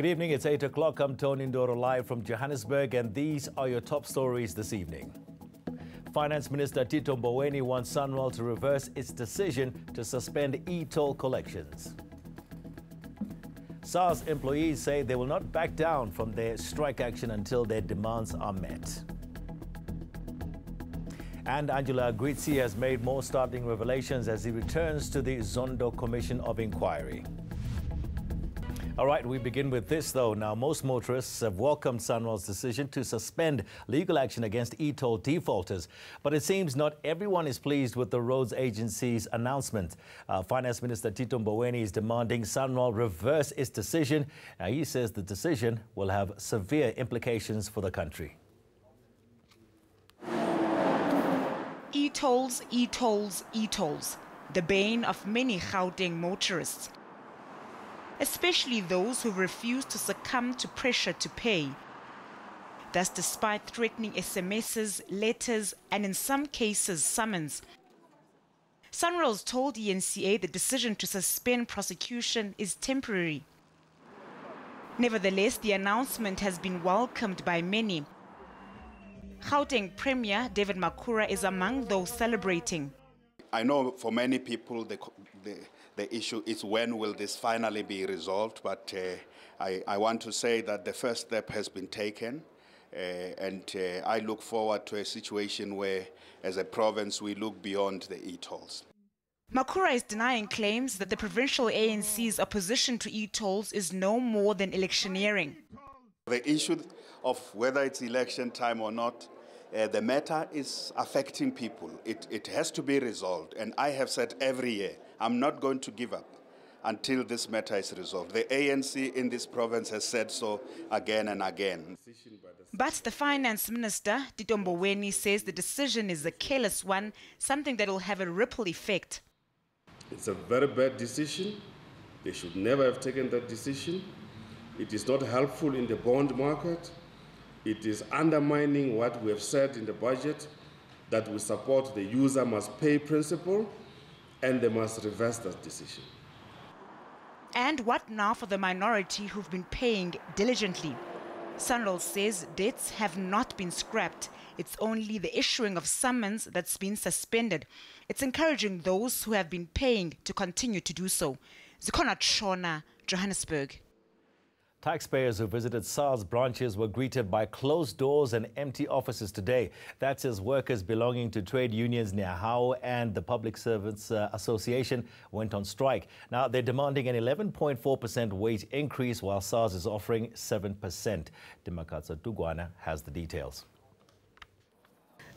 Good evening, it's 8 o'clock. I'm Tony Ndoro live from Johannesburg, and these are your top stories this evening. Finance Minister Tito Mboweni wants SANRAL to reverse its decision to suspend e-toll collections. SARS employees say they will not back down from their strike action until their demands are met. And Angela Agrizzi has made more startling revelations as he returns to the Zondo Commission of Inquiry. All right, we begin with this, though. Now, most motorists have welcomed SANRAL's decision to suspend legal action against e-toll defaulters. But it seems not everyone is pleased with the roads agency's announcement. Finance Minister Tito Mboweni is demanding SANRAL reverse its decision. Now, he says the decision will have severe implications for the country. E-tolls, e-tolls, e-tolls. The bane of many Gauteng motorists, especially those who refuse to succumb to pressure to pay. Thus, despite threatening SMSs, letters, and in some cases summons, SANRAL's told ENCA the decision to suspend prosecution is temporary. Nevertheless, the announcement has been welcomed by many. Gauteng Premier David Makhura is among those celebrating. I know for many people the issue is when will this finally be resolved, but I want to say that the first step has been taken, and I look forward to a situation where, as a province, we look beyond the e-tolls. Makhura is denying claims that the provincial ANC's opposition to e-tolls is no more than electioneering. The issue of whether it's election time or not, the matter is affecting people. It has to be resolved, and I have said every year, I'm not going to give up until this matter is resolved. The ANC in this province has said so again and again. But the Finance Minister, Tito Mboweni, says the decision is a careless one, something that will have a ripple effect. It's a very bad decision. They should never have taken that decision. It is not helpful in the bond market. It is undermining what we have said in the budget, that we support the user must pay principle, and they must reverse that decision. And what now for the minority who've been paying diligently? SANRAL says debts have not been scrapped. It's only the issuing of summons that's been suspended. It's encouraging those who have been paying to continue to do so. Zikhona Shona, Johannesburg. Taxpayers who visited SARS branches were greeted by closed doors and empty offices today. That's as workers belonging to trade unions Nehawu and the Public Servants Association went on strike. Now, they're demanding an 11.4% wage increase while SARS is offering 7%. Dimakatsa Tugwana has the details.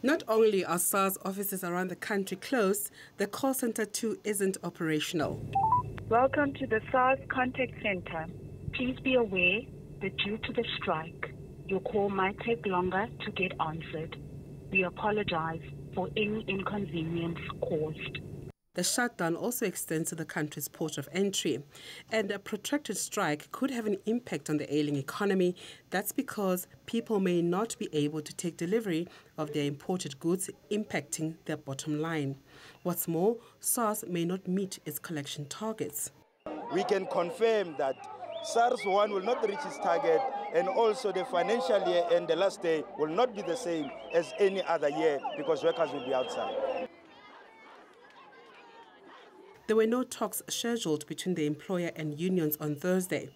Not only are SARS offices around the country closed, the call center too isn't operational. Welcome to the SARS Contact Center. Please be aware that due to the strike, your call might take longer to get answered. We apologize for any inconvenience caused. The shutdown also extends to the country's port of entry, and a protracted strike could have an impact on the ailing economy. That's because people may not be able to take delivery of their imported goods, impacting their bottom line. What's more, SARS may not meet its collection targets. We can confirm that SARS 1 will not reach its target, and also the financial year and the last day will not be the same as any other year because workers will be outside. There were no talks scheduled between the employer and unions on Thursday.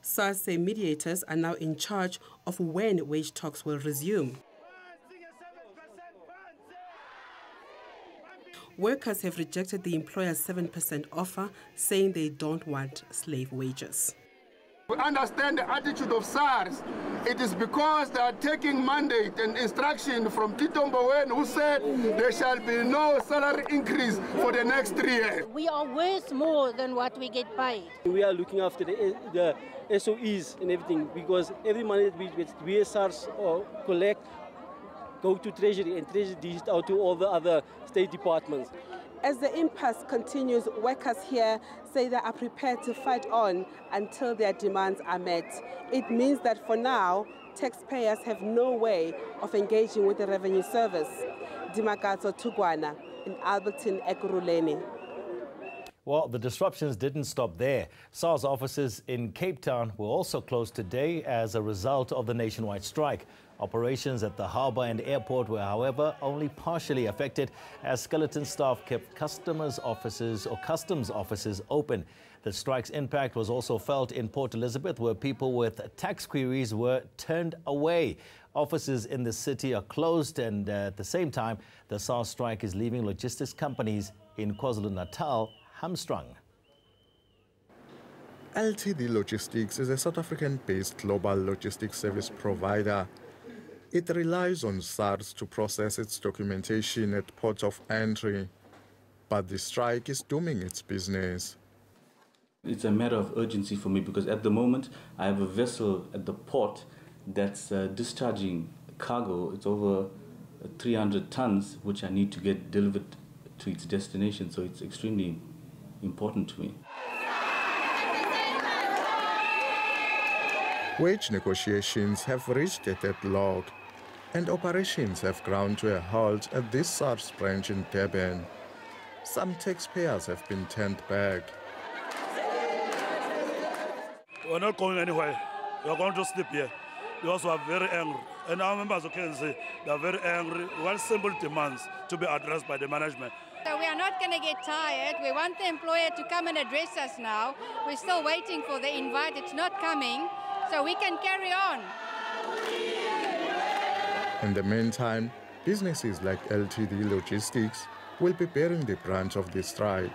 SARS say mediators are now in charge of when wage talks will resume. Workers have rejected the employer's 7% offer, saying they don't want slave wages. We understand the attitude of SARS. It is because they are taking mandate and instruction from Tito Mboweni, who said there shall be no salary increase for the next 3 years. We are worth more than what we get paid. We are looking after the SOEs and everything, because every money that we as SARS collect go to Treasury, and Treasury dishes out to all the other state departments. As the impasse continues, workers here say they are prepared to fight on until their demands are met. It means that for now, taxpayers have no way of engaging with the revenue service. Dimakatso Tugwana in Alberton, Ekurhuleni. Well, the disruptions didn't stop there. SARS offices in Cape Town were also closed today as a result of the nationwide strike. Operations at the harbour and airport were, however, only partially affected as skeleton staff kept customs offices open. The strike's impact was also felt in Port Elizabeth, where people with tax queries were turned away. Offices in the city are closed, and at the same time, the SARS strike is leaving logistics companies in KwaZulu-Natal hamstrung. LTD Logistics is a South African-based global logistics service provider. It relies on SARS to process its documentation at ports of entry. But the strike is dooming its business. It's a matter of urgency for me because at the moment I have a vessel at the port that's discharging cargo. It's over 300 tons, which I need to get delivered to its destination. So it's extremely important to me. Wage negotiations have reached a deadlock, and operations have ground to a halt at this SARS branch in Durban. Some taxpayers have been turned back. We're not going anywhere. We're going to sleep here because we are very angry. And our members of KNC, they are very angry. We want simple demands to be addressed by the management. So we are not going to get tired. We want the employer to come and address us now. We're still waiting for the invite. It's not coming, so we can carry on. In the meantime, businesses like LTD Logistics will be bearing the brunt of the strike.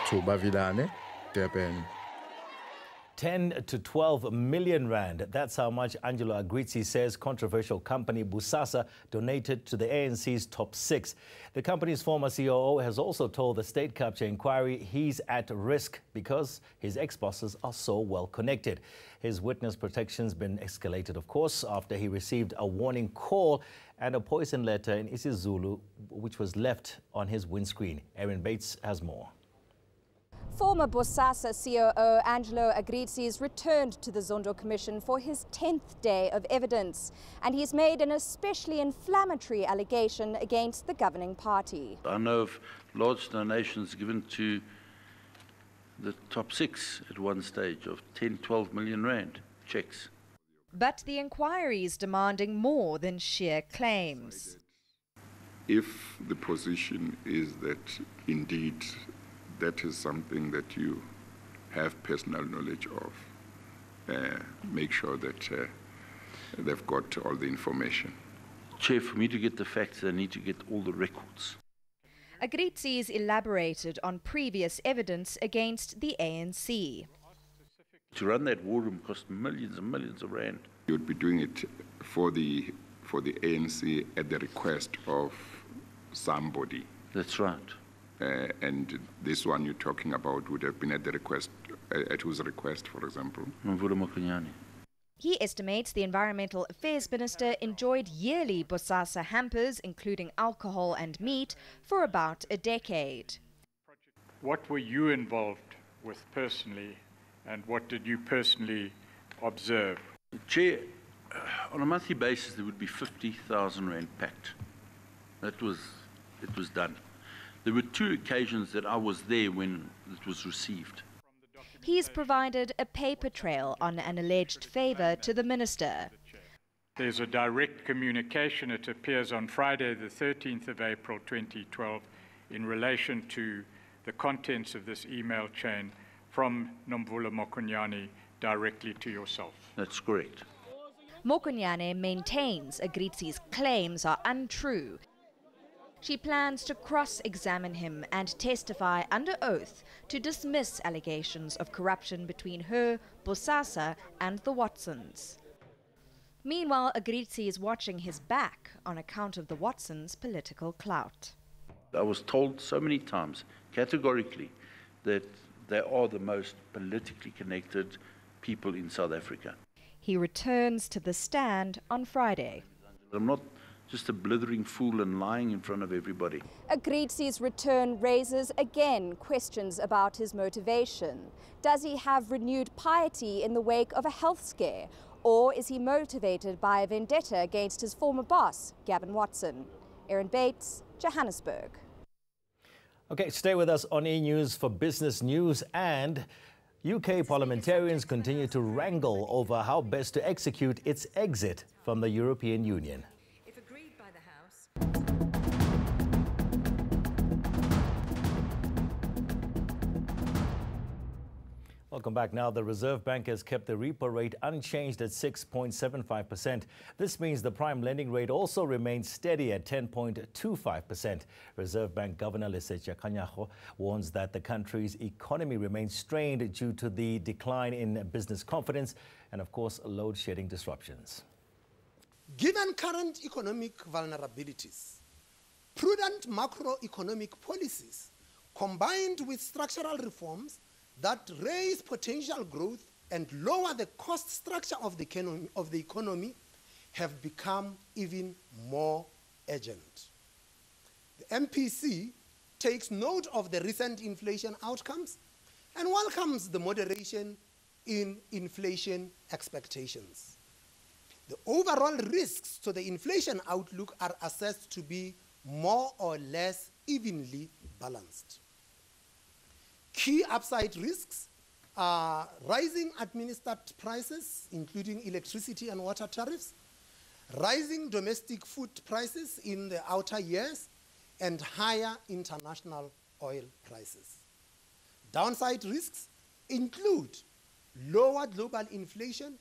Tuba Vidane, Durban. 10 to 12 million rand. That's how much Angelo Agrizzi says controversial company Bosasa donated to the ANC's top six. The company's former COO has also told the state capture inquiry he's at risk because his ex-bosses are so well connected. His witness protection's been escalated, of course, after he received a warning call and a poison letter in isiZulu, which was left on his windscreen. Aaron Bates has more. Former Bosasa COO Angelo Agrizzi's returned to the Zondo Commission for his 10th day of evidence, and he's made an especially inflammatory allegation against the governing party. I know of large donations given to the top six at one stage of 10-12 million rand checks. But the inquiry is demanding more than sheer claims. If the position is that indeed that is something that you have personal knowledge of, make sure that they've got all the information. Chair, for me to get the facts, I need to get all the records. Agrizzi's elaborated on previous evidence against the ANC. To run that war room cost millions and millions of rand. You would be doing it for the ANC at the request of somebody. That's right. And this one you're talking about would have been at the request, at whose request, for example? He estimates the Environmental Affairs Minister enjoyed yearly Bosasa hampers, including alcohol and meat, for about a decade. What were you involved with personally, and what did you personally observe? Chair, on a monthly basis there would be 50,000 rand packed. It was done. There were 2 occasions that I was there when it was received. He's provided a paper trail on an alleged favour to the minister. There's a direct communication, it appears on Friday the 13th of April 2012, in relation to the contents of this email chain from Nomvula Mokunyane directly to yourself. That's correct. Mokunyane maintains Agrizzi's claims are untrue. She plans to cross-examine him and testify under oath to dismiss allegations of corruption between her, Bosasa, and the Watsons. Meanwhile, Agrizzi is watching his back on account of the Watsons' political clout. I was told so many times, categorically, that they are the most politically connected people in South Africa. He returns to the stand on Friday. I'm not just a blithering fool and lying in front of everybody. Agrizzi's return raises again questions about his motivation. Does he have renewed piety in the wake of a health scare? Or is he motivated by a vendetta against his former boss, Gavin Watson? Aaron Bates, Johannesburg. Okay, stay with us on eNews for business news. And UK parliamentarians continue to wrangle over how best to execute its exit from the European Union. If agreed by the House. Welcome back. Now, the Reserve Bank has kept the repo rate unchanged at 6.75%. This means the prime lending rate also remains steady at 10.25%. Reserve Bank Governor Lesetja Kganyago warns that the country's economy remains strained due to the decline in business confidence and, of course, load-shedding disruptions. Given current economic vulnerabilities, prudent macroeconomic policies combined with structural reforms that raise potential growth and lower the cost structure of the economy have become even more urgent. The MPC takes note of the recent inflation outcomes and welcomes the moderation in inflation expectations. The overall risks to the inflation outlook are assessed to be more or less evenly balanced. Key upside risks are rising administered prices, including electricity and water tariffs, rising domestic food prices in the outer years, and higher international oil prices. Downside risks include lower global inflation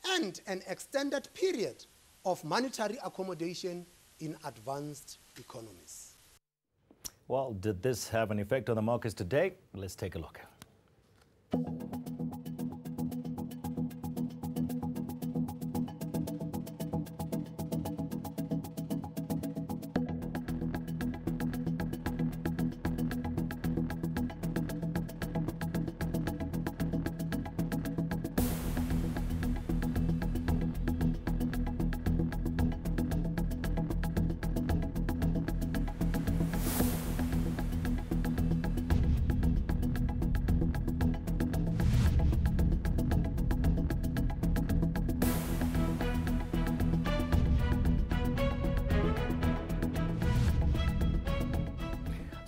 and an extended period of monetary accommodation in advanced economies. Well, did this have an effect on the markets today? Let's take a look.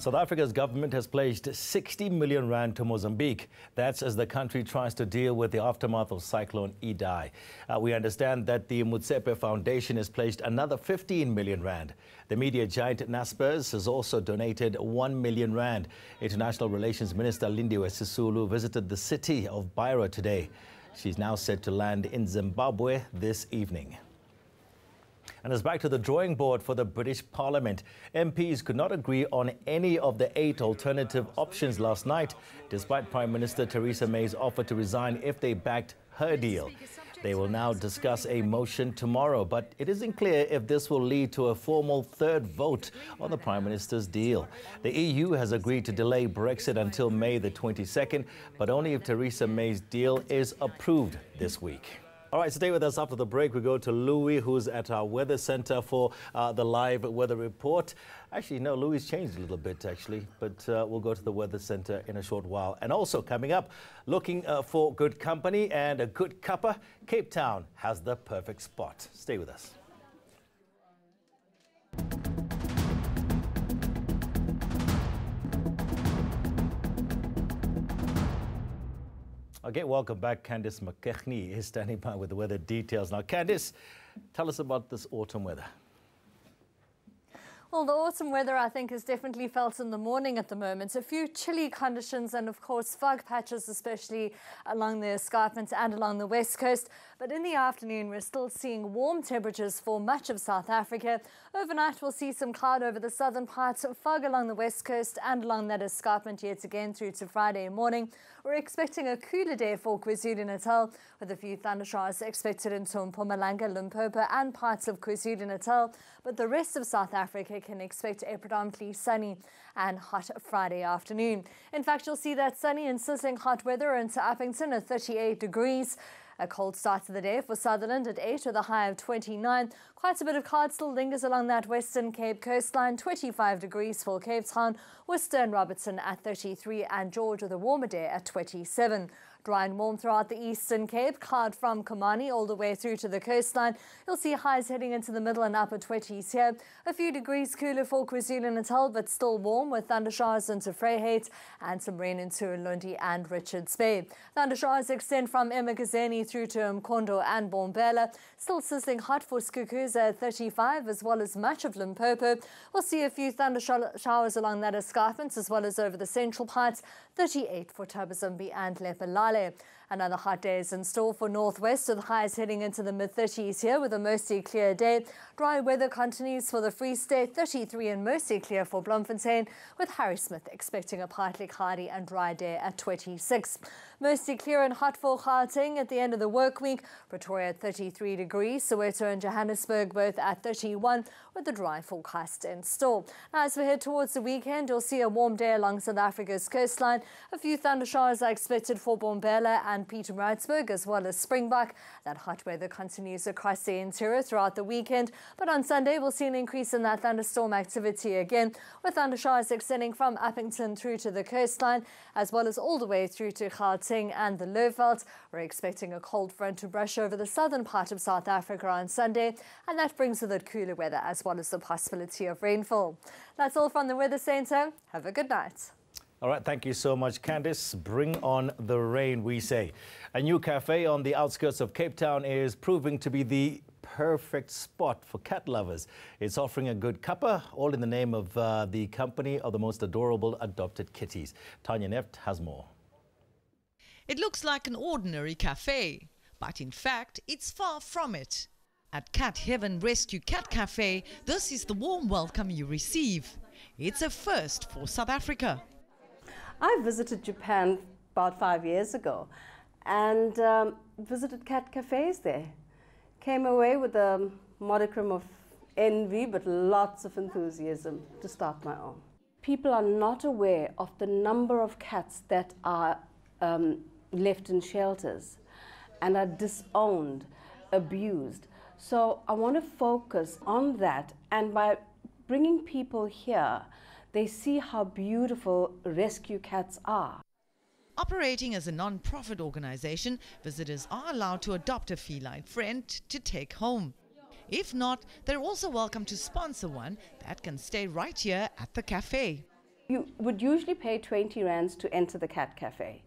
South Africa's government has pledged 60 million rand to Mozambique. That's as the country tries to deal with the aftermath of Cyclone Idai. We understand that the Motsepe Foundation has pledged another 15 million rand. The media giant Naspers has also donated 1 million rand. International Relations Minister Lindiwe Sisulu visited the city of Beira today. She's now set to land in Zimbabwe this evening. And it's back to the drawing board for the British Parliament. MPs could not agree on any of the 8 alternative options last night, despite Prime Minister Theresa May's offer to resign if they backed her deal. They will now discuss a motion tomorrow, but it isn't clear if this will lead to a formal third vote on the Prime Minister's deal. The EU has agreed to delay Brexit until May the 22nd, but only if Theresa May's deal is approved this week. All right, stay with us. After the break, we go to Louis, who's at our weather center for the live weather report. Actually, no, Louis changed a little bit, actually, but we'll go to the weather center in a short while. And also coming up, looking for good company and a good cuppa, Cape Town has the perfect spot. Stay with us. Okay, welcome back. Candice McKechnie is standing by with the weather details. Now, Candice, tell us about this autumn weather. Well, the autumn weather, I think, is definitely felt in the morning at the moment. A few chilly conditions and, of course, fog patches, especially along the escarpment and along the west coast. But in the afternoon, we're still seeing warm temperatures for much of South Africa. Overnight, we'll see some cloud over the southern parts, fog along the west coast and along that escarpment yet again through to Friday morning. We're expecting a cooler day for KwaZulu-Natal, with a few thundershowers expected in Mpumalanga, Limpopo and parts of KwaZulu-Natal. But the rest of South Africa can expect a predominantly sunny and hot Friday afternoon. In fact, you'll see that sunny and sizzling hot weather into Uppington at 38 degrees. A cold start to the day for Sutherland at 8 with a high of 29. Quite a bit of cloud still lingers along that Western Cape coastline. 25 degrees for Cape Town, Worcester and Robertson at 33 and George with a warmer day at 27. Dry and warm throughout the Eastern Cape, cloud from Kamani all the way through to the coastline. You'll see highs heading into the middle and upper 20s here. A few degrees cooler for KwaZulu-Natal, but still warm with thundershowers into Vryheid and some rain into Ulundi and Richards Bay. Thundershowers extend from eMagazini through to Mkondo and Bombela. Still sizzling hot for Skukuza at 35, as well as much of Limpopo. We'll see a few thundershowers along that escarpment, as well as over the central parts. 38 for Tabazimbi and Lepelale. Another hot day is in store for Northwest, with highs heading into the mid-30s here with a mostly clear day. Dry weather continues for the Free State, 33 and mostly clear for Bloemfontein, with Harry Smith expecting a partly cloudy and dry day at 26. Mostly clear and hot for Gauteng at the end of the work week. Pretoria at 33 degrees, Soweto and Johannesburg both at 31, with a dry forecast in store. Now, as we head towards the weekend, you'll see a warm day along South Africa's coastline. A few thundershowers are expected for Bombela and Pietermaritzburg, as well as Springbok. That hot weather continues across the interior throughout the weekend, but on Sunday we'll see an increase in that thunderstorm activity again, with thundershowers extending from Uppington through to the coastline, as well as all the way through to Gauteng and the Lowveld. We're expecting a cold front to brush over the southern part of South Africa on Sunday, and that brings with it cooler weather as well as the possibility of rainfall. That's all from the Weather Centre. Have a good night. All right, thank you so much, Candice. Bring on the rain, we say. A new cafe on the outskirts of Cape Town is proving to be the perfect spot for cat lovers. It's offering a good cuppa, all in the name of the company of the most adorable adopted kitties. Tanya Neft has more. It looks like an ordinary cafe, but in fact, it's far from it. At Cat Heaven Rescue Cat Cafe, this is the warm welcome you receive. It's a first for South Africa. I visited Japan about 5 years ago and visited cat cafes there. Came away with a modicum of envy, but lots of enthusiasm to start my own. People are not aware of the number of cats that are left in shelters and are disowned, abused. So I want to focus on that, and by bringing people here, they see how beautiful rescue cats are. Operating as a non-profit organization, visitors are allowed to adopt a feline friend to take home. If not, they're also welcome to sponsor one that can stay right here at the cafe. You would usually pay 20 rands to enter the cat cafe.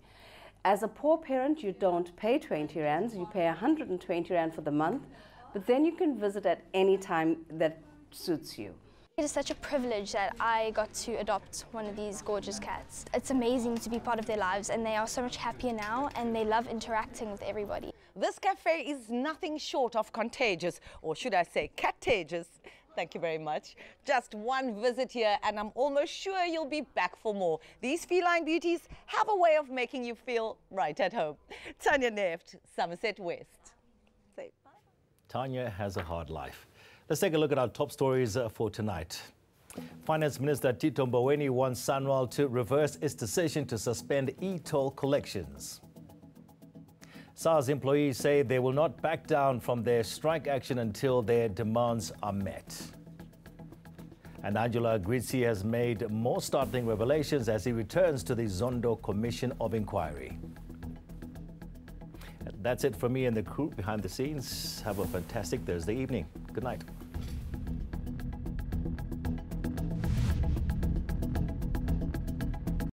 As a poor parent, you don't pay 20 rands, you pay 120 rand for the month, but then you can visit at any time that suits you. It is such a privilege that I got to adopt one of these gorgeous cats. It's amazing to be part of their lives, and they are so much happier now, and they love interacting with everybody. This cafe is nothing short of contagious, or should I say cat-tagious. Thank you very much. Just one visit here and I'm almost sure you'll be back for more. These feline beauties have a way of making you feel right at home. Tanya Neft, Somerset West. Say bye. Tanya has a hard life. Let's take a look at our top stories for tonight. Finance Minister Tito Mboweni wants SANRAL to reverse its decision to suspend e-toll collections. SARS employees say they will not back down from their strike action until their demands are met. And Angela Agrizzi has made more startling revelations as he returns to the Zondo Commission of Inquiry. That's it from me and the crew behind the scenes. Have a fantastic Thursday evening. Good night.